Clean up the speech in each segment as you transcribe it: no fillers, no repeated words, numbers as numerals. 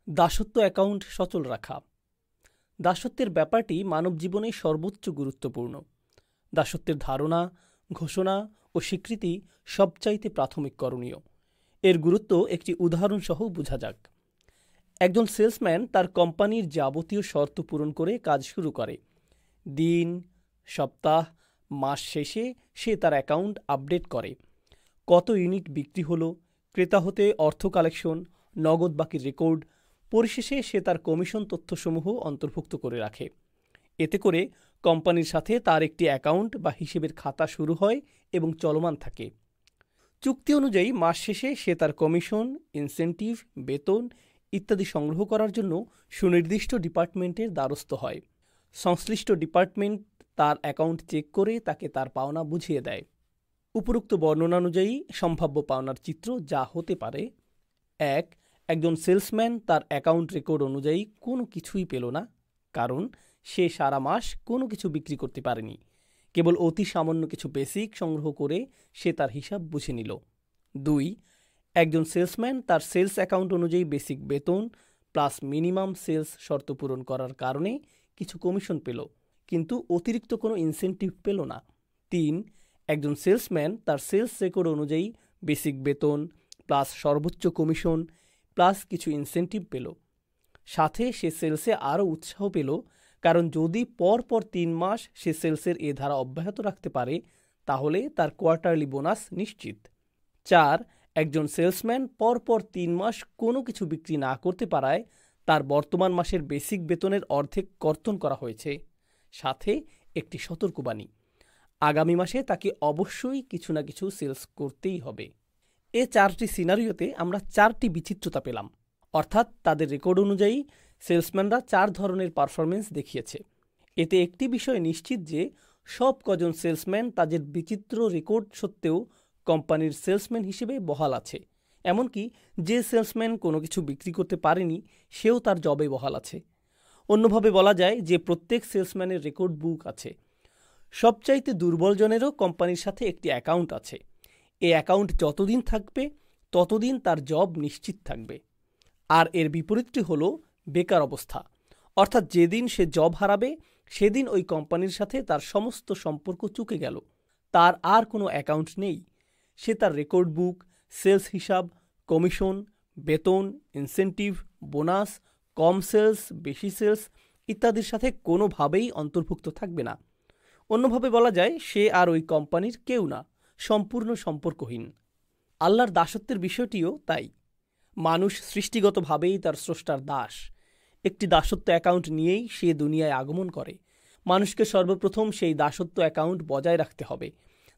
দাসত্ব অ্যাকাউন্ট সচল রাখা। দাসত্বের ব্যাপারটি মানব জীবনে সর্বোচ্চ গুরুত্বপূর্ণ। দাসত্বের ধারণা, ঘোষণা ও স্বীকৃতি সবচাইতে প্রাথমিক করণীয়। এর গুরুত্ব একটি উদাহরণসহ বোঝা যাক। একজন সেলসম্যান তার কোম্পানির যাবতীয় শর্ত পূরণ করে কাজ শুরু করে। দিন, সপ্তাহ, মাস শেষে সে তার অ্যাকাউন্ট আপডেট করে। কত ইউনিট বিক্রি হলো, ক্রেতা হতে অর্থ কালেকশন, নগদ বাকির রেকর্ড, পরিশেষে সে তার কমিশন তথ্যসমূহ অন্তর্ভুক্ত করে রাখে। এতে করে কোম্পানির সাথে তার একটি অ্যাকাউন্ট বা হিসেবের খাতা শুরু হয় এবং চলমান থাকে। চুক্তি অনুযায়ী মাস শেষে সে তার কমিশন, ইনসেন্টিভ, বেতন ইত্যাদি সংগ্রহ করার জন্য সুনির্দিষ্ট ডিপার্টমেন্টের দ্বারস্থ হয়। সংশ্লিষ্ট ডিপার্টমেন্ট তার অ্যাকাউন্ট চেক করে তাকে তার পাওনা বুঝিয়ে দেয়। উপরোক্ত বর্ণনানুযায়ী সম্ভাব্য পাওনার চিত্র যা হতে পারে: ১. একজন সেলসম্যান তার অ্যাকাউন্ট রেকর্ড অনুযায়ী কোনো কিছুই পেল না, কারণ সে সারা মাস কোনো কিছু বিক্রি করতে পারেনি। কেবল অতি সামান্য কিছু বেসিক সংগ্রহ করে সে তার হিসাব বুঝে নিল। ২. একজন সেলসম্যান তার সেলস অ্যাকাউন্ট অনুযায়ী বেসিক বেতন প্লাস মিনিমাম সেলস শর্ত পূরণ করার কারণে কিছু কমিশন পেল, কিন্তু অতিরিক্ত কোনো ইনসেন্টিভ পেল না। ৩. একজন সেলসম্যান তার সেলস রেকর্ড অনুযায়ী বেসিক বেতন প্লাস সর্বোচ্চ কমিশন প্লাস কিছু ইনসেন্টিভ পেল। সাথে সে সেলসে আরও উৎসাহ পেল, কারণ যদি পরপর ৩ মাস সে সেলসের এ ধারা অব্যাহত রাখতে পারে তাহলে তার কোয়ার্টারলি বোনাস নিশ্চিত। ৪. একজন সেলসম্যান পরপর ৩ মাস কোনো কিছু বিক্রি না করতে পারায় তার বর্তমান মাসের বেসিক বেতনের অর্ধেক কর্তন করা হয়েছে, সাথে একটি সতর্কবাণী: আগামী মাসে তাকে অবশ্যই কিছু না কিছু সেলস করতেই হবে। এ ৪টি সিনারিওতে আমরা ৪টি বিচিত্রতা পেলাম, অর্থাৎ তাদের রেকর্ড অনুযায়ী সেলসম্যানরা ৪ ধরনের পারফরমেন্স দেখিয়েছে। এতে একটি বিষয় নিশ্চিত যে সব কজন সেলসম্যান তাদের বিচিত্র রেকর্ড সত্ত্বেও কোম্পানির সেলসম্যান হিসেবে বহাল আছে। এমনকি যে সেলসম্যান কোনো কিছু বিক্রি করতে পারেনি সেও তার জবে বহাল আছে। অন্যভাবে বলা যায় যে প্রত্যেক সেলসম্যানের রেকর্ড বুক আছে। সবচাইতে দুর্বল জনেরও কোম্পানির সাথে একটি অ্যাকাউন্ট আছে। এই অ্যাকাউন্ট যতদিন থাকবে ততদিন তার জব নিশ্চিত থাকবে। আর এর বিপরীতটি হলো বেকার অবস্থা, অর্থাৎ যেদিন সে জব হারাবে সেদিন ওই কোম্পানির সাথে তার সমস্ত সম্পর্ক চুকে গেল। তার আর কোনো অ্যাকাউন্ট নেই। সে তার রেকর্ড বুক, সেলস হিসাব, কমিশন, বেতন, ইনসেন্টিভ, বোনাস, কম সেলস, বেশি সেলস ইত্যাদির সাথে কোনোভাবেই অন্তর্ভুক্ত থাকবে না। অন্যভাবে বলা যায় সে আর ওই কোম্পানির কেউ না, সম্পূর্ণ সম্পর্কহীন। আল্লাহর দাসত্বের বিষয়টিও তাই। মানুষ সৃষ্টিগতভাবেই তার স্রষ্টার দাস। একটি দাসত্ব অ্যাকাউন্ট নিয়েই সে দুনিয়ায় আগমন করে। মানুষকে সর্বপ্রথম সেই দাসত্ব অ্যাকাউন্ট বজায় রাখতে হবে।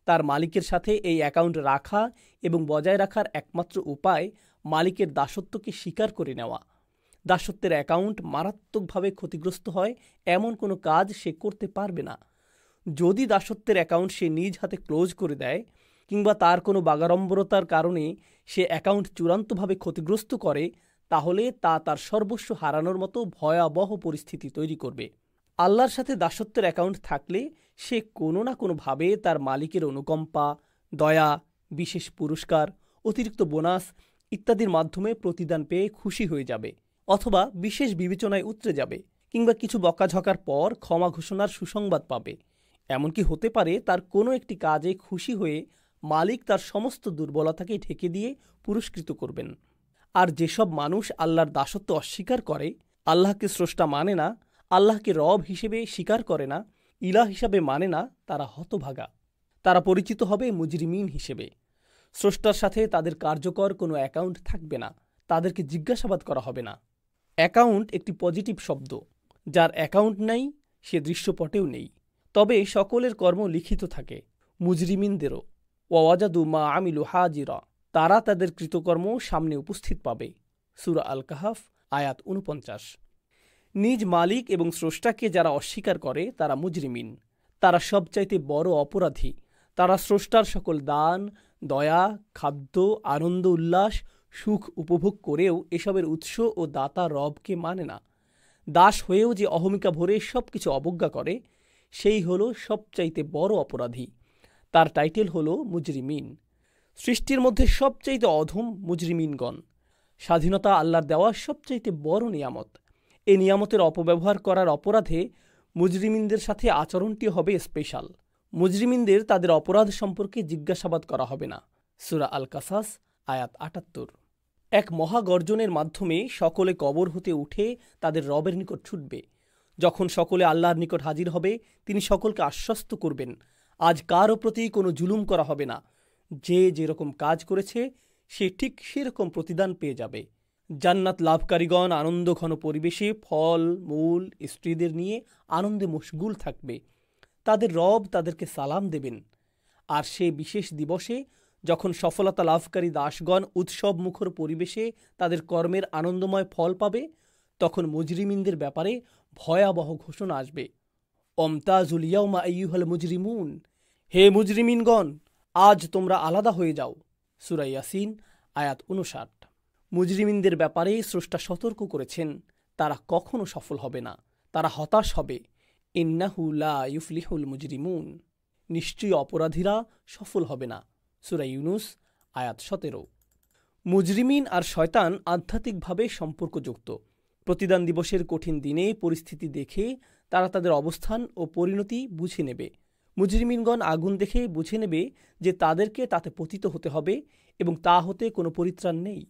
তার মালিকের সাথে এই অ্যাকাউন্ট রাখা এবং বজায় রাখার একমাত্র উপায় মালিকের দাসত্বকে স্বীকার করে নেওয়া। দাসত্বের অ্যাকাউন্ট মারাত্মকভাবে ক্ষতিগ্রস্ত হয় এমন কোনো কাজ সে করতে পারবে না। যদি দাসত্বের অ্যাকাউন্ট সে নিজ হাতে ক্লোজ করে দেয় কিংবা তার কোনো বাগাড়ম্বরতার কারণে সে অ্যাকাউন্ট চূড়ান্তভাবে ক্ষতিগ্রস্ত করে, তাহলে তা তার সর্বস্ব হারানোর মতো ভয়াবহ পরিস্থিতি তৈরি করবে। আল্লাহর সাথে দাসত্বের অ্যাকাউন্ট থাকলে সে কোনো না কোনোভাবে তার মালিকের অনুকম্পা, দয়া, বিশেষ পুরস্কার, অতিরিক্ত বোনাস ইত্যাদির মাধ্যমে প্রতিদান পেয়ে খুশি হয়ে যাবে, অথবা বিশেষ বিবেচনায় উতরে যাবে, কিংবা কিছু বকাঝকার পর ক্ষমা ঘোষণার সুসংবাদ পাবে। এমনকি হতে পারে তার কোনো একটি কাজে খুশি হয়ে মালিক তার সমস্ত দুর্বলতাকে ঢেকে দিয়ে পুরস্কৃত করবেন। আর যেসব মানুষ আল্লাহর দাসত্ব অস্বীকার করে, আল্লাহকে স্রষ্টা মানে না, আল্লাহকে রব হিসেবে স্বীকার করে না, ইলাহ হিসাবে মানে না, তারা হতভাগা। তারা পরিচিত হবে মুজরিমিন হিসেবে। স্রষ্টার সাথে তাদের কার্যকর কোনো অ্যাকাউন্ট থাকবে না, তাদেরকে জিজ্ঞাসাবাদ করা হবে না। অ্যাকাউন্ট একটি পজিটিভ শব্দ। যার অ্যাকাউন্ট নেই সে দৃশ্যপটেও নেই, তবে সকলের কর্ম লিখিত থাকে। মুজরিমিনদেরও ওয়াজাদু মা আমিলু হাজিরা, তারা তাদের কৃতকর্ম সামনে উপস্থিত পাবে। সূরা আল কাহাফ আয়াত ৪৯। নিজ মালিক এবং স্রষ্টাকে যারা অস্বীকার করে তারা মুজরিমিন, তারা সবচাইতে বড় অপরাধী। তারা স্রষ্টার সকল দান, দয়া, খাদ্য, আনন্দ, উল্লাস, সুখ উপভোগ করেও এসবের উৎস ও দাতা রবকে মানে না। দাস হয়েও যে অহমিকা ভরে সব কিছু অবজ্ঞা করে, সেই হলো সবচাইতে বড় অপরাধী। তার টাইটেল হলো মুজরিমিন। সৃষ্টির মধ্যে সবচাইতে অধম মুজরিমিনগণ। স্বাধীনতা আল্লাহর দেওয়া সবচাইতে বড় নিয়ামত। এই নিয়ামতের অপব্যবহার করার অপরাধে মুজরিমিনদের সাথে আচরণটি হবে স্পেশাল। মুজরিমিনদের তাদের অপরাধ সম্পর্কে জিজ্ঞাসাবাদ করা হবে না। সূরা আল কাসাস আয়াত ৭৮। এক মহাগর্জনের মাধ্যমে সকলে কবর হতে উঠে তাদের রবের নিকট ছুটবে। যখন সকলে আল্লাহর নিকট হাজির হবে, তিনি সকলকে আশ্বস্ত করবেন, আজ কারও প্রতি কোনো জুলুম করা হবে না। যে যেরকম কাজ করেছে সে ঠিক সেরকম প্রতিদান পেয়ে যাবে। জান্নাত লাভকারীগণ আনন্দঘন পরিবেশে ফল মূল স্ত্রীদের নিয়ে আনন্দে মশগুল থাকবে। তাদের রব তাদেরকে সালাম দেবেন। আর সে বিশেষ দিবসে যখন সফলতা লাভকারী দাসগণ উৎসব মুখর পরিবেশে তাদের কর্মের আনন্দময় ফল পাবে, তখন মুজরিমিনদের ব্যাপারে ভয়াবহ ঘোষণা আসবে। অমতাজুল ইয়াউমা আইয়ুহাল মুজরিমুন, হে মুজরিমিনগণ, আজ তোমরা আলাদা হয়ে যাও। সূরা ইয়াসিন আয়াত ৫৯। মুজরিমিনদের ব্যাপারে স্রষ্টা সতর্ক করেছেন, তারা কখনো সফল হবে না, তারা হতাশ হবে। ইন্নাহু লা ইউফলিহুল মুজরিমুন, নিশ্চয়ই অপরাধীরা সফল হবে না। সূরা ইউনুস আয়াত ১৭। মুজরিমিন আর শয়তান আধ্যাত্মিকভাবে সম্পর্কযুক্ত। প্রতিদান দিবসের কঠিন দিনে পরিস্থিতি দেখে তারা তাদের অবস্থান ও পরিণতি বুঝে নেবে। মুজরিমিনগণ আগুন দেখে বুঝে নেবে যে তাদেরকে তাতে পতিত হতে হবে এবং তা হতে কোনো পরিত্রাণ নেই।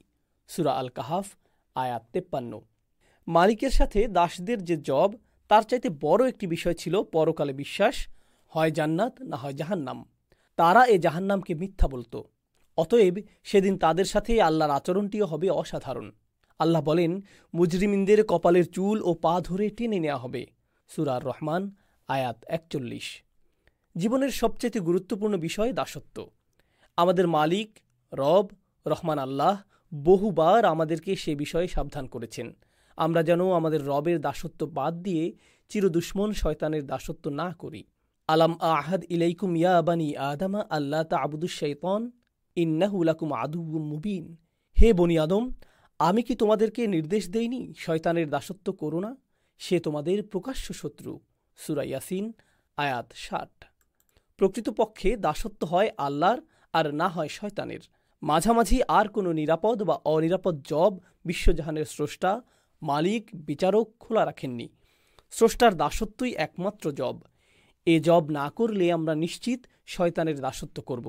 সূরা আল কাহাফ আয়াত ৫৩। মালিকের সাথে দাসদের যে জব, তার চাইতে বড় একটি বিষয় ছিল পরকালে বিশ্বাস, হয় জান্নাত না হয় জাহান্নাম। তারা এ জাহান্নামকে মিথ্যা বলত। অতএব সেদিন তাদের সাথে আল্লাহর আচরণটিও হবে অসাধারণ। আল্লাহ বলেন, মুজরিমিনদের কপালের চুল ও পা ধরে টেনে নেওয়া হবে। সূরা আর রহমান আয়াত ৪১। জীবনের সবচেয়ে গুরুত্বপূর্ণ বিষয় দাসত্ব। আমাদের মালিক রব রহমান আল্লাহ বহুবার আমাদেরকে সে বিষয়ে সাবধান করেছেন, আমরা যেন আমাদের রবের দাসত্ব বাদ দিয়ে চিরদুশ্মন শয়তানের দাসত্ব না করি। আলাম আহাদ ইলাইকুম ইয়া বানি আদামা আল্লাহ তা'বুদুশ শাইতান ইন্নাহু লাকুম আদুউম মুবিন, হে বনি আদম, আমি কি তোমাদেরকে নির্দেশ দেইনি শয়তানের দাসত্ব করো না, সে তোমাদের প্রকাশ্য শত্রু। সূরা ইয়াসিন আয়াত ৬০। প্রকৃতপক্ষে দাসত্ব হয় আল্লাহর আর না হয় শয়তানের। মাঝামাঝি আর কোনো নিরাপদ বা অনিরাপদ জব বিশ্বজাহানের স্রষ্টা মালিক বিচারক খোলা রাখেননি। স্রষ্টার দাসত্বই একমাত্র জব। এ জব না করলে আমরা নিশ্চিত শয়তানের দাসত্ব করব।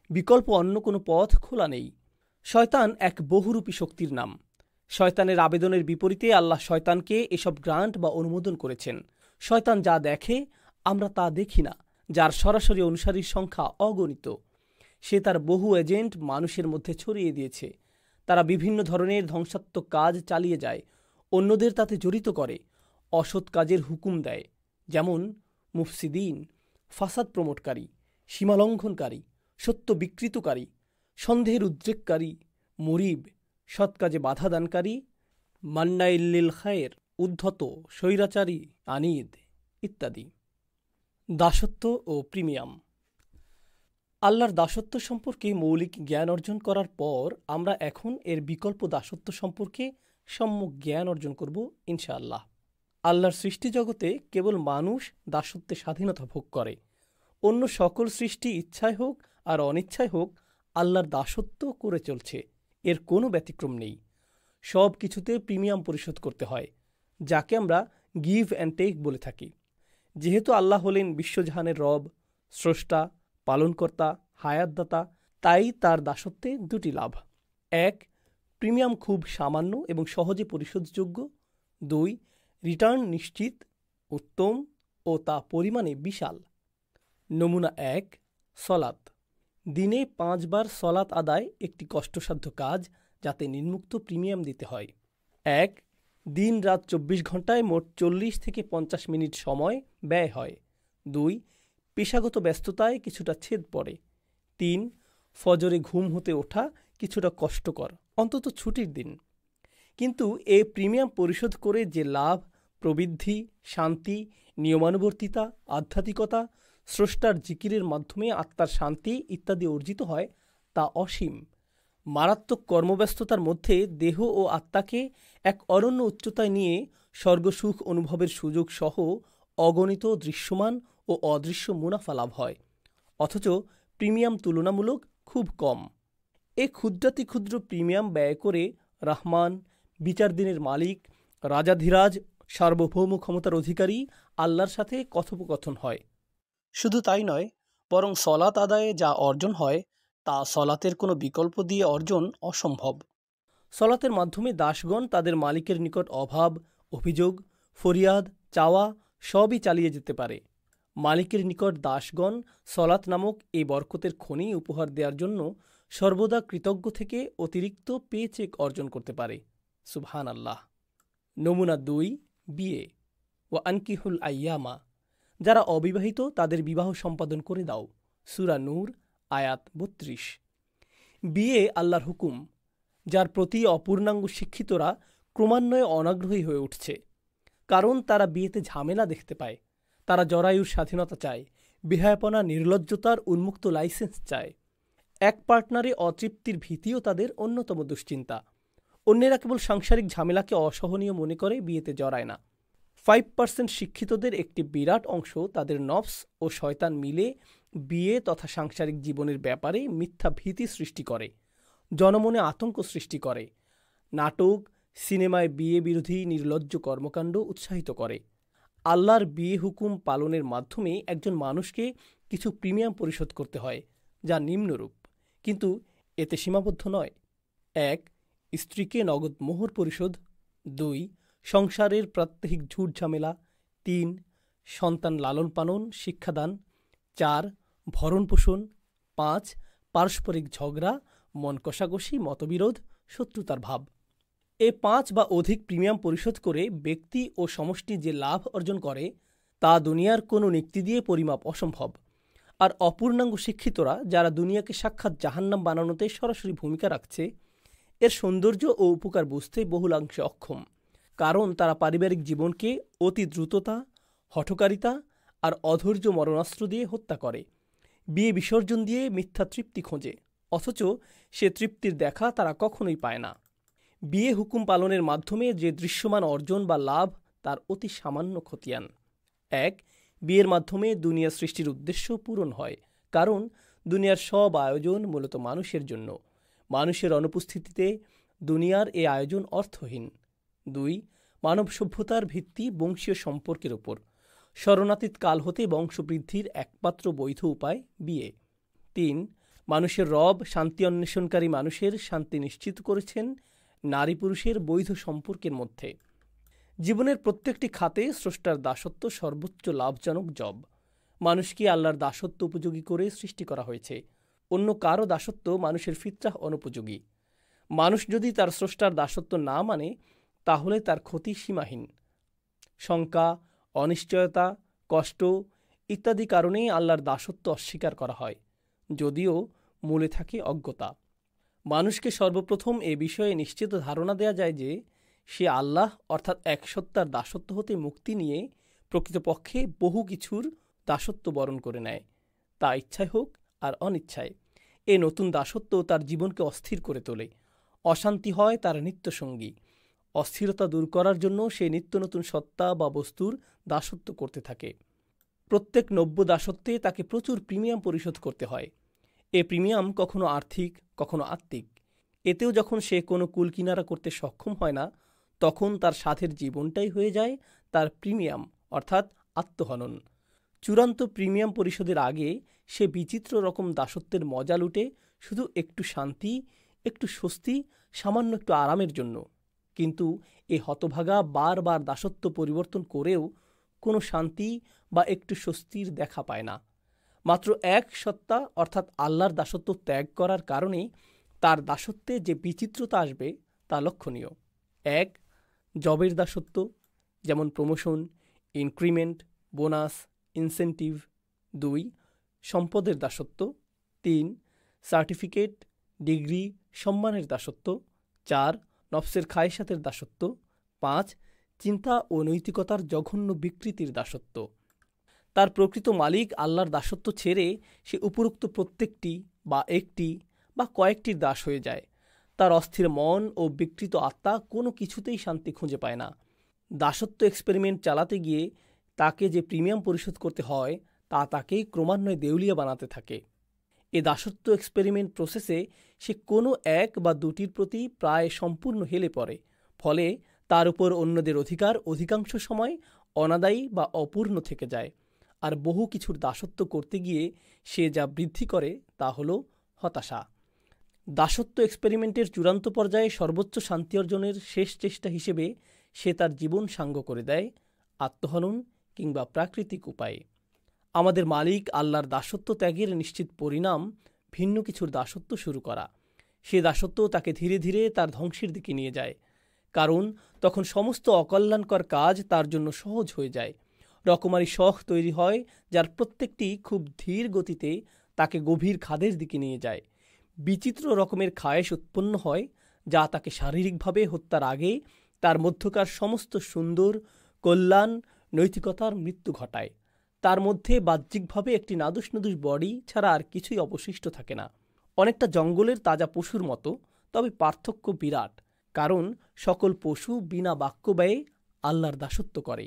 বিকল্প অন্য কোনো পথ খোলা নেই। শয়তান এক বহুরূপী শক্তির নাম। শয়তানের আবেদনের বিপরীতে আল্লাহ শয়তানকে এসব গ্রান্ট বা অনুমোদন করেছেন। শয়তান যা দেখে আমরা তা দেখি না, যার সরাসরি অনুসারীর সংখ্যা অগণিত। সে তার বহু এজেন্ট মানুষের মধ্যে ছড়িয়ে দিয়েছে। তারা বিভিন্ন ধরনের ধ্বংসাত্মক কাজ চালিয়ে যায়, অন্যদের তাতে জড়িত করে, অসৎ কাজের হুকুম দেয়, যেমন মুফসিদিন, ফাসাদ প্রমোটকারী, সীমালঙ্ঘনকারী, সত্য বিকৃতকারী, সন্দেহের উদ্রেককারী, মুরিব, সৎ কাজে বাধাদানকারী, মান্নাইল্লিল খায়ের, উদ্ধত, স্বৈরাচারী, আনিদ ইত্যাদি। দাসত্ব ও প্রিমিয়াম। আল্লাহর দাসত্ব সম্পর্কে মৌলিক জ্ঞান অর্জন করার পর আমরা এখন এর বিকল্প দাসত্ব সম্পর্কে সম্যক জ্ঞান অর্জন করব ইনশাআল্লাহ। আল্লাহর সৃষ্টি জগতে কেবল মানুষ দাসত্বে স্বাধীনতা ভোগ করে। অন্য সকল সৃষ্টি ইচ্ছায় হোক আর অনিচ্ছায় হোক আল্লাহর দাসত্ব করে চলছে, এর কোনো ব্যতিক্রম নেই। সব কিছুতে প্রিমিয়াম পরিশোধ করতে হয়, যাকে আমরা গিভ অ্যান্ড টেক বলে থাকি। যেহেতু আল্লাহ হলেন বিশ্বজাহানের রব, স্রষ্টা, পালনকর্তা, হায়াতদাতা, তাই তার দাসত্বে দুটি লাভ। ১. প্রিমিয়াম খুব সামান্য এবং সহজে পরিশোধযোগ্য। ২. রিটার্ন নিশ্চিত, উত্তম ও তা পরিমাণে বিশাল। নমুনা ১. সলাত। দিনে ৫ বার সলাত আদায় একটি কষ্টসাধ্য কাজ, যাতে নিম্নোক্ত প্রিমিয়াম দিতে হয়। ১. দিন রাত ২৪ ঘন্টায় মোট ৪০ থেকে ৫০ মিনিট সময় ব্যয় হয়। ২. পেশাগত ব্যস্ততায় কিছুটা ছেদ পড়ে। ৩. ফজরে ঘুম হতে ওঠা কিছুটা কষ্টকর, অন্তত ছুটির দিন। কিন্তু এ প্রিমিয়াম পরিশোধ করে যে লাভ, প্রবৃদ্ধি, শান্তি, নিয়মানুবর্তিতা, আধ্যাত্মিকতা, স্রষ্টার জিকিরের মাধ্যমে আত্মার শান্তি ইত্যাদি অর্জিত হয়, তা অসীম। মারাত্মক কর্মব্যস্ততার মধ্যে দেহ ও আত্মাকে এক অনন্য উচ্চতায় নিয়ে স্বর্গসুখ অনুভবের সুযোগ সহ অগণিত দৃশ্যমান ও অদৃশ্য মুনাফা লাভ হয়, অথচ প্রিমিয়াম তুলনামূলক খুব কম। এ ক্ষুদ্রাতিক্ষুদ্র প্রিমিয়াম ব্যয় করে রাহমান, বিচার দিনের মালিক, রাজাধিরাজ, সার্বভৌম ক্ষমতার অধিকারী আল্লাহর সাথে কথোপকথন হয়। শুধু তাই নয়, বরং সলাত আদায়ে যা অর্জন হয় তা সলাতের কোনো বিকল্প দিয়ে অর্জন অসম্ভব। সলাতের মাধ্যমে দাসগণ তাদের মালিকের নিকট অভাব, অভিযোগ, ফরিয়াদ, চাওয়া সবই চালিয়ে যেতে পারে। মালিকের নিকট দাসগণ সলাত নামক এই বরকতের খনি উপহার দেওয়ার জন্য সর্বদা কৃতজ্ঞ থেকে অতিরিক্ত পে চেক অর্জন করতে পারে। সুবহান আল্লাহ। নমুনা 2, বিয়ে। ও আনকিহুল আইয়ামা, যারা অবিবাহিত তাদের বিবাহ সম্পাদন করে দাও। সূরা নূর আয়াত 32। বিয়ে আল্লাহর হুকুম, যার প্রতি অপূর্ণাঙ্গ শিক্ষিতরা ক্রমান্বয়ে অনাগ্রহী হয়ে উঠছে, কারণ তারা বিয়েতে ঝামেলা দেখতে পায়। তারা জরায়ুর স্বাধীনতা চায়, বেহায়াপনা, নির্লজ্জতার উন্মুক্ত লাইসেন্স চায়। এক পার্টনারে অতৃপ্তির ভীতিও তাদের অন্যতম দুশ্চিন্তা। অন্যেরা কেবল সাংসারিক ঝামেলাকে অসহনীয় মনে করে বিয়েতে জড়ায় না। 5% শিক্ষিতদের একটি বিরাট অংশ তাদের নফস ও শয়তান মিলে বিয়ে তথা সাংসারিক জীবনের ব্যাপারে মিথ্যা ভীতি সৃষ্টি করে, জনমনে আতঙ্ক সৃষ্টি করে। নাটক, সিনেমায় বিয়ে বিরোধী নির্লজ্জ কর্মকাণ্ড উৎসাহিত করে। আল্লাহর বিয়ে হুকুম পালনের মাধ্যমে একজন মানুষকে কিছু প্রিমিয়াম পরিশোধ করতে হয়, যা নিম্নরূপ, কিন্তু এতে সীমাবদ্ধ নয়। 1. স্ত্রীকে নগদ মোহর পরিশোধ। 2. সংসারের প্রাত্যহিক ঝুট ঝামেলা। 3. সন্তান লালন পালন, শিক্ষাদান। 4. ভরণ পোষণ। 5. পারস্পরিক ঝগড়া, মন কষাকষি, মতবিরোধ, শত্রুতার ভাব। এ 5 বা অধিক প্রিমিয়াম পরিশোধ করে ব্যক্তি ও সমষ্টি যে লাভ অর্জন করে তা দুনিয়ার কোনো নিক্তি দিয়ে পরিমাপ অসম্ভব। আর অপূর্ণাঙ্গ শিক্ষিতরা, যারা দুনিয়াকে সাক্ষাৎ জাহান্নাম বানানোতে সরাসরি ভূমিকা রাখছে, এর সৌন্দর্য ও উপকার বুঝতে বহুলাংশে অক্ষম, কারণ তারা পারিবারিক জীবনকে অতি দ্রুততা, হঠকারিতা আর অধৈর্য মরণাস্ত্র দিয়ে হত্যা করে। বিয়ে বিসর্জন দিয়ে মিথ্যা তৃপ্তি খোঁজে, অথচ সে তৃপ্তির দেখা তারা কখনোই পায় না। বিয়ে হুকুম পালনের মাধ্যমে যে দৃশ্যমান অর্জন বা লাভ তার অতি সামান্য খতিয়ান। 1. বিয়ের মাধ্যমে দুনিয়া সৃষ্টির উদ্দেশ্য পূরণ হয়, কারণ দুনিয়ার সব আয়োজন মূলত মানুষের জন্য। মানুষের অনুপস্থিতিতে দুনিয়ার এ আয়োজন অর্থহীন। 2. মানব সভ্যতার ভিত্তি বংশীয় সম্পর্কের ওপর। শরণাতীত কাল হতে বংশবৃদ্ধির একমাত্র বৈধ উপায় বিয়ে। 3. মানুষের রব শান্তি অন্বেষণকারী মানুষের শান্তি নিশ্চিত করেছেন নারী পুরুষের বৈধ সম্পর্কের মধ্যে। জীবনের প্রত্যেকটি খাতে স্রষ্টার দাসত্ব সর্বোচ্চ লাভজনক জব। মানুষকে আল্লাহর দাসত্ব উপযোগী করে সৃষ্টি করা হয়েছে। অন্য কারো দাসত্ব মানুষের ফিতরাহ অনুপযোগী। মানুষ যদি তার স্রষ্টার দাসত্ব না মানে, তাহলে তার ক্ষতি সীমাহীন। শঙ্কা, অনিশ্চয়তা, কষ্ট ইত্যাদি কারণেই আল্লাহর দাসত্ব অস্বীকার করা হয়, যদিও মূলে থাকে অজ্ঞতা। মানুষকে সর্বপ্রথম এ বিষয়ে নিশ্চিত ধারণা দেয়া যায় যে সে আল্লাহ অর্থাৎ এক সত্তার দাসত্ব হতে মুক্তি নিয়ে প্রকৃতপক্ষে বহু কিছুর দাসত্ব বরণ করে নেয়, তা ইচ্ছায় হোক আর অনিচ্ছায়। এ নতুন দাসত্ব তার জীবনকে অস্থির করে তোলে। অশান্তি হয় তার নিত্যসঙ্গী। অস্থিরতা দূর করার জন্য সে নিত্য নতুন সত্তা বা বস্তুর দাসত্ব করতে থাকে। প্রত্যেক নব্য দাসত্বে তাকে প্রচুর প্রিমিয়াম পরিশোধ করতে হয়। এ প্রিমিয়াম কখনো আর্থিক, কখনো আত্মিক। এতেও যখন সে কোনো কুলকিনারা করতে সক্ষম হয় না, তখন তার সাথের জীবনটাই হয়ে যায় তার প্রিমিয়াম অর্থাৎ আত্মহনন। চূড়ান্ত প্রিমিয়াম পরিশোধের আগে সে বিচিত্র রকম দাসত্বের মজা লুটে শুধু একটু শান্তি, একটু স্বস্তি, সামান্য একটু আরামের জন্য। কিন্তু এ হতভাগা বারবার দাসত্ব পরিবর্তন করেও কোনো শান্তি বা একটু স্বস্তির দেখা পায় না। মাত্র এক সত্তা অর্থাৎ আল্লাহর দাসত্ব ত্যাগ করার কারণে তার দাসত্বে যে বিচিত্রতা আসবে তা লক্ষণীয়। 1. জবের দাসত্ব, যেমন প্রমোশন, ইনক্রিমেন্ট, বোনাস, ইনসেন্টিভ। 2. সম্পদের দাসত্ব। 3. সার্টিফিকেট, ডিগ্রি, সম্মানের দাসত্ব। 4. নফসের খায়েশাতের দাসত্ব। 5. চিন্তা ও নৈতিকতার জঘন্য বিকৃতির দাসত্ব। তার প্রকৃত মালিক আল্লাহর দাসত্ব ছেড়ে সে উপরোক্ত প্রত্যেকটি বা একটি বা কয়েকটির দাস হয়ে যায়। তার অস্থির মন ও বিকৃত আত্মা কোনো কিছুতেই শান্তি খুঁজে পায় না। দাসত্ব এক্সপেরিমেন্ট চালাতে গিয়ে তাকে যে প্রিমিয়াম পরিশোধ করতে হয় তা তাকেই ক্রমান্বয়ে দেউলিয়া বানাতে থাকে। এ দাসত্ব এক্সপেরিমেন্ট প্রসেসে সে কোনো এক বা দুটির প্রতি প্রায় সম্পূর্ণ হেলে পড়ে, ফলে তার উপর অন্যদের অধিকার অধিকাংশ সময় অনাদায়ী বা অপূর্ণ থেকে যায়। আর বহু কিছুর দাসত্ব করতে গিয়ে সে যা বৃদ্ধি করে তা হল হতাশা। দাসত্ব এক্সপেরিমেন্টের চূড়ান্ত পর্যায়ে সর্বোচ্চ শান্তি অর্জনের শেষ চেষ্টা হিসেবে সে তার জীবন সাঙ্গ করে দেয় আত্মহনন কিংবা প্রাকৃতিক উপায়ে। আমাদের মালিক আল্লাহর দাসত্ব ত্যাগের নিশ্চিত পরিণাম ভিন্ন কিছুর দাসত্ব শুরু করা। সে দাসত্ব তাকে ধীরে ধীরে তার ধ্বংসের দিকে নিয়ে যায়, কারণ তখন সমস্ত অকল্যাণকর কাজ তার জন্য সহজ হয়ে যায়। রকমারি শখ তৈরি হয়, যার প্রত্যেকটি খুব ধীর গতিতে তাকে গভীর খাদের দিকে নিয়ে যায়। বিচিত্র রকমের খায়েশ উৎপন্ন হয়, যা তাকে শারীরিকভাবে হত্যার আগে তার মধ্যকার সমস্ত সুন্দর কল্যাণ নৈতিকতার মৃত্যু ঘটায়। তার মধ্যে বাহ্যিকভাবে একটি নাদুস নুদুস বডি ছাড়া আর কিছুই অবশিষ্ট থাকে না। অনেকটা জঙ্গলের তাজা পশুর মতো, তবে পার্থক্য বিরাট, কারণ সকল পশু বিনা বাক্য ব্যয়ে আল্লাহর দাসত্ব করে।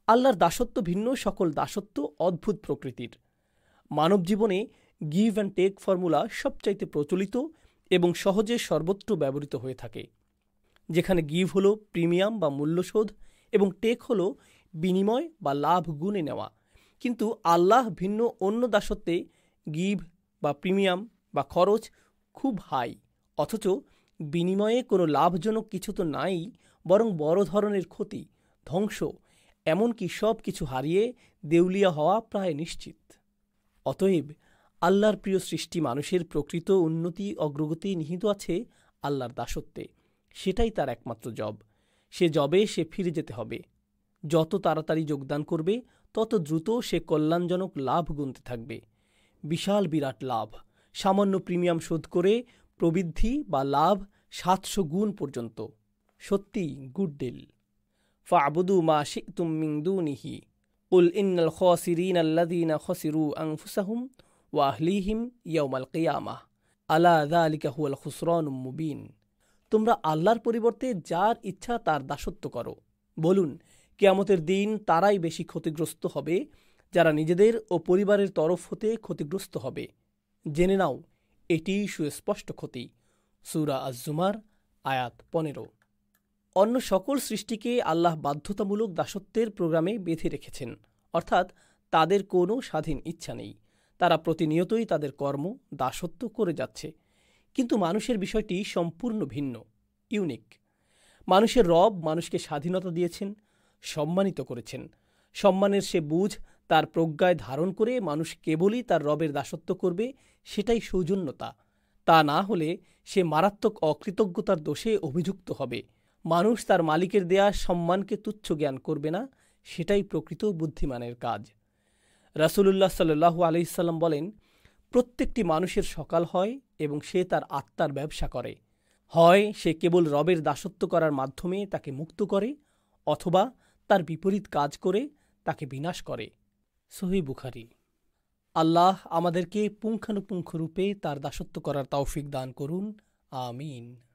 আল্লাহর দাসত্ব ভিন্ন সকল দাসত্ব অদ্ভুত প্রকৃতির। মানব জীবনে গিভ অ্যান্ড টেক ফর্মুলা সবচাইতে প্রচলিত এবং সহজে সর্বত্র ব্যবহৃত হয়ে থাকে, যেখানে গিভ হলো প্রিমিয়াম বা মূল্যশোধ এবং টেক হলো বিনিময় বা লাভ গুণে নেওয়া। কিন্তু আল্লাহ ভিন্ন। অন্য দাসত্বে গিভ বা প্রিমিয়াম বা খরচ খুব হাই, অথচ বিনিময়ে কোনো লাভজনক কিছু তো নাই, বরং বড় ধরনের ক্ষতি, ধ্বংস, এমনকি সব কিছু হারিয়ে দেউলিয়া হওয়া প্রায় নিশ্চিত। অতএব আল্লাহর প্রিয় সৃষ্টি মানুষের প্রকৃত উন্নতি অগ্রগতি নিহিত আছে আল্লাহর দাসত্বে। সেটাই তার একমাত্র জব। সে জবে সে ফিরে যেতে হবে। যত তাড়াতাড়ি যোগদান করবে তত দ্রুত সে কল্যাণজনক লাভ গুনতে থাকবে। বিশাল বিরাট লাভ, সামান্য প্রিমিয়াম শোধ করে প্রবৃদ্ধি বা লাভ 700 গুণ পর্যন্ত। সত্যি গুড ডিল। ফা'বুদু মা শি'তুম মিন দুনিহি কুল ইন্নাল খাসিরিনা আল্লাযীনা খাসিরু আনফুসাহুম ওয়া আহলিহিম ইয়াওমাল কিয়ামাহ আলা যালিকা হুয়াল খুসরানুম মুবিন। তোমরা আল্লাহর পরিবর্তে যার ইচ্ছা তার দাসত্ব করো। বলুন, কিয়ামতের দিন তারাই বেশি ক্ষতিগ্রস্ত হবে যারা নিজেদের ও পরিবারের তরফ হতে ক্ষতিগ্রস্ত হবে। জেনে নাও, এটিই সুস্পষ্ট ক্ষতি। সূরা আজ-জুমার আয়াত 15। অন্য সকল সৃষ্টিকে আল্লাহ বাধ্যতামূলক দাসত্বের প্রোগ্রামে বেঁধে রেখেছেন, অর্থাৎ তাদের কোনো স্বাধীন ইচ্ছা নেই। তারা প্রতিনিয়তই তাদের কর্ম দাসত্ব করে যাচ্ছে। কিন্তু মানুষের বিষয়টি সম্পূর্ণ ভিন্ন, ইউনিক। মানুষের রব মানুষকে স্বাধীনতা দিয়েছেন, সম্মানিত করেছেন। সম্মানের সে বুঝ তার প্রজ্ঞায় ধারণ করে মানুষ কেবলই তার রবের দাসত্ব করবে, সেটাই সৌজন্যতা। তা না হলে সে মারাত্মক অকৃতজ্ঞতার দোষে অভিযুক্ত হবে। মানুষ তার মালিকের দেয়া সম্মানকে তুচ্ছ জ্ঞান করবে না, সেটাই প্রকৃত বুদ্ধিমানের কাজ। রাসূলুল্লাহ সাল্লাল্লাহু আলাইহি সাল্লাম বলেন, প্রত্যেকটি মানুষের সকাল হয় এবং সে তার আত্মার ব্যবসা করে। হয় সে কেবল রবের দাসত্ব করার মাধ্যমে তাকে মুক্ত করে, অথবা তার বিপরীত কাজ করে তাকে বিনাশ করে। সহিহ বুখারী। আল্লাহ আমাদেরকে পুঙ্খানুপুঙ্খ রূপে তার দাসত্ব করার তৌফিক দান করুন। আমিন।